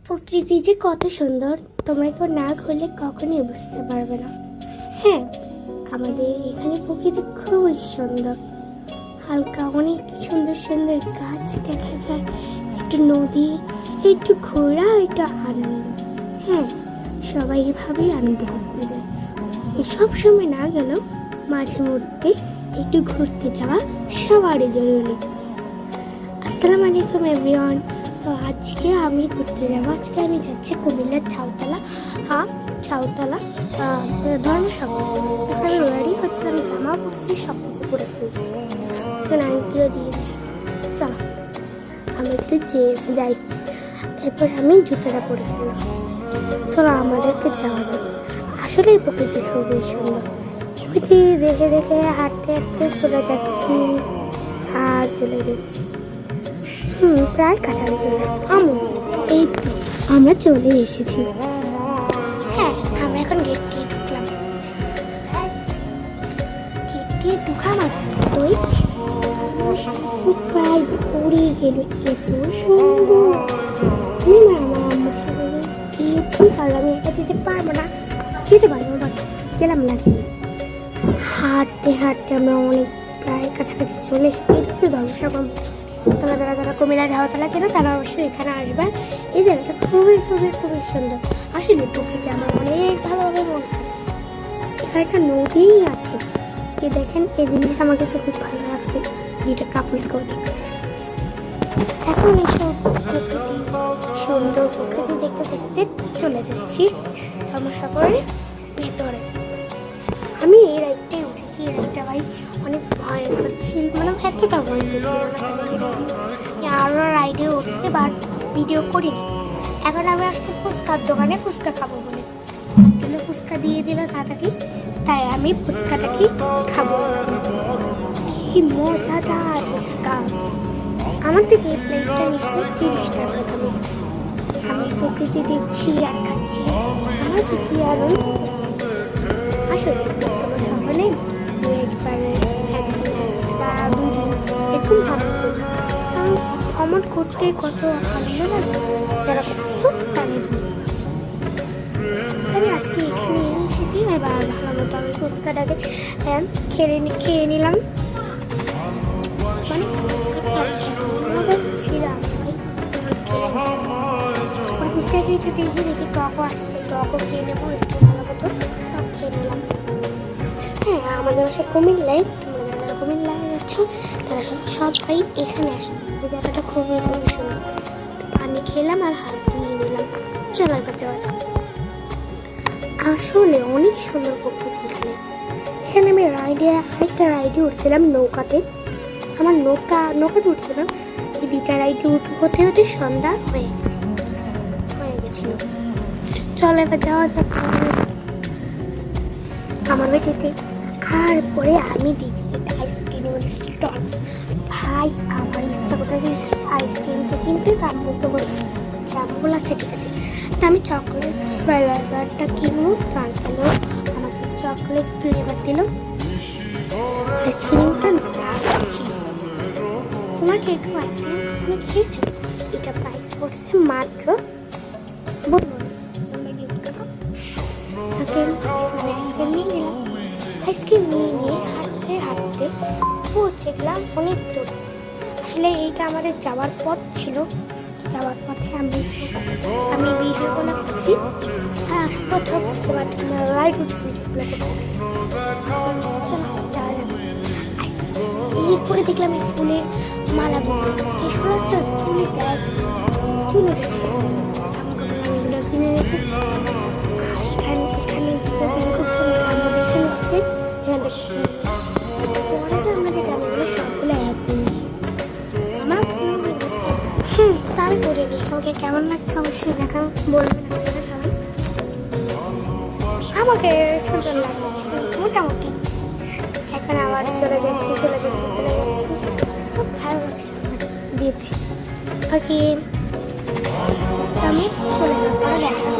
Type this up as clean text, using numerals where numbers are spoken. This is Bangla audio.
প্রকৃতি যে কত সুন্দর তোমরা কেউ না ঘুরলে কখনোই বুঝতে পারবে না। হ্যাঁ, আমাদের এখানে প্রকৃতি খুবই সুন্দর। হালকা অনেক সুন্দর সুন্দর গাছ দেখা যায়, একটু নদী, একটু ঘোরা, একটু আনন্দ। হ্যাঁ, সবাই এভাবেই আনন্দ করতে যায়। সব সময় না গেলেও মাঝে মধ্যে একটু ঘুরতে যাওয়া সবারই জরুরি। আসসালামু আলাইকুম এভরিওয়ান। তো আজকে আমি ঘুরতে যাবো। আজকে আমি যাচ্ছি কুমিল্লার ছাউতলা ধর্মসভা। এখানে রেডি হচ্ছে, আমি জামা পড়ছি, সব কিছু করে ফেলছি, আংটিও দিয়ে দিচ্ছি। চলো আমি একটু যাই, এরপর আমি জুতোটা পরে ফেললাম। চলো আমাদেরকে যাওয়া যাক। আসলে প্রকৃতি খুবই সুন্দর। প্রকৃতি দেখে দেখে হাঁটতে হাঁটতে চলে যাচ্ছি আর চলে যাচ্ছি। প্রায় কাছাকাছি। এই তো আমরা চলে এসেছি। হ্যাঁ, আমরা এখন গেট দিয়ে ঢুকলাম। গেট দিয়ে ঢুকা মাত্রই প্রায় ভরে গেল। এত সুন্দর। আমি আমার আম্মুর সাথে গিয়েছি, কারণ আমি একা যেতে পারবো না, গেলাম না। হাঁটতে হাঁটতে আমরা অনেক প্রায় কাছাকাছি চলে এসেছি। এটা হচ্ছে ধর্মসভা। তোমরা যারা কুমিল্লা ঝাউতলা ছিল তারা অবশ্যই এখানে আসবেন। এই জায়গাটা খুবই খুবই খুবই সুন্দর। আসলে প্রকৃতি আমার অনেক ভালোভাবে মনে হয়। এখানে একটা নদীই আছে। এই দেখেন, এই জিনিস আমার কাছে খুব ভালো লাগছে, যেটা কাপড়কেও দেখছে। এখন এইসব সুন্দর প্রকৃতি দেখতে দেখতে চলে যাচ্ছি ধর্মসাগরের ভেতরে। আমি এই রাইডটাই উঠেছি। এই রাইডটা ভাই অনেক ভয়ঙ্কর ছিল, মানে এতটা ভয়ঙ্কর ছিল। আরও রাইডে উঠতে বা ভিডিও করিনি। এখন আমি আসছি ফুচকার দোকানে, ফুচকা খাবো বলে। কিলো ফুচকা দিয়ে দিল তাড়াতাড়ি, তাই আমি ফুচকাটাকে খাবো। কি মজাদার ফুচকা! আমার থেকে এই প্লেটটা নিচ্ছে 30 টাকা দামে। আমি প্রকৃতি দেখছি আর খাচ্ছি। আমার কি আর আসলে সকলে একদম ভালো করি, কারণ ভ্রমণ করতে কত আনন্দ লাগে যারা করতো তাদের। আমি আজকে এখানে এসেছি। এবার ভালো মতো আমি ফুচকাটাকে খেয়ে নিলাম। মানে ছিলাম ফুচকা খেতে দেখি দেখি টকও আসছে, টকও খেয়ে নেবো। একটু ভালো মতো টক খেয়ে নিলাম। হ্যাঁ, আমাদের বাসা কুমিল্লায়। তোমরা যারা কুমিল্লায় যাচ্ছ তারা সবাই এখানে আসে। এই জায়গাটা খুবই খুবই সুন্দর। পানি খেলাম আর হাত ধুয়ে নিলাম। চলো এবার যাওয়া যাক। আসলে অনেক সুন্দর প্রকৃতি এখানে। এখানে আমি আরেকটা রাইডে উঠছিলাম, নৌকাতে। আমার নৌকাতে উঠছিলাম। এই দুইটা রাইডে হতে হতে সন্ধ্যা হয়ে গেছিল। চলো এবার যাওয়া যাক আমার বাড়িতে। আর পরে আমি দেখছি আইসক্রিমের স্টল। ভাই আমার ইচ্ছা করতেছে আইসক্রিমটা কিনতে। দামগুলো বলছি, দামগুলো আছে ঠিক আছে, আমি চকলেট ফ্লেভারটা কিনবো। কেন আমাকে চকলেট ফ্লেভার দিল। আইসক্রিমটা তোমার কিরকম আইসক্রিম কখনো খেয়েছো? এটা প্রাইস পড়ছে মাত্র আইসক্রিম নিয়ে হাঁটতে হাঁটতে পৌঁছে গেলাম অনেক দূর। আসলে এইটা আমাদের যাওয়ার পথ ছিল। যাওয়ার পথে আমি ভিডিওগুলো করছি। হ্যাঁ, আসার পথেও করতে পারছি না, রাইড উঠে ভিডিওগুলো এরপরে দেখলাম এই ফুলের মালা। এই সরাসটা চুলে দেয়, চুলে এগুলো কিনে রেখে। আর এখানে খুব সুন্দর আমরা বেছে নিচ্ছে। এখান থেকে আমাদের জামাগুলো সবগুলো এক আমার তাই করে দিয়েছে। আমাকে কেমন লাগছে অবশ্যই দেখা বলবেন আপনারা সবাই। আমাকে সুন্দর লাগছে মোটামুটি। এখন আবার চলে যাচ্ছি। খুব ভালো লাগছে যেতে। ওকে, আমি চলে যাবো, দেখা।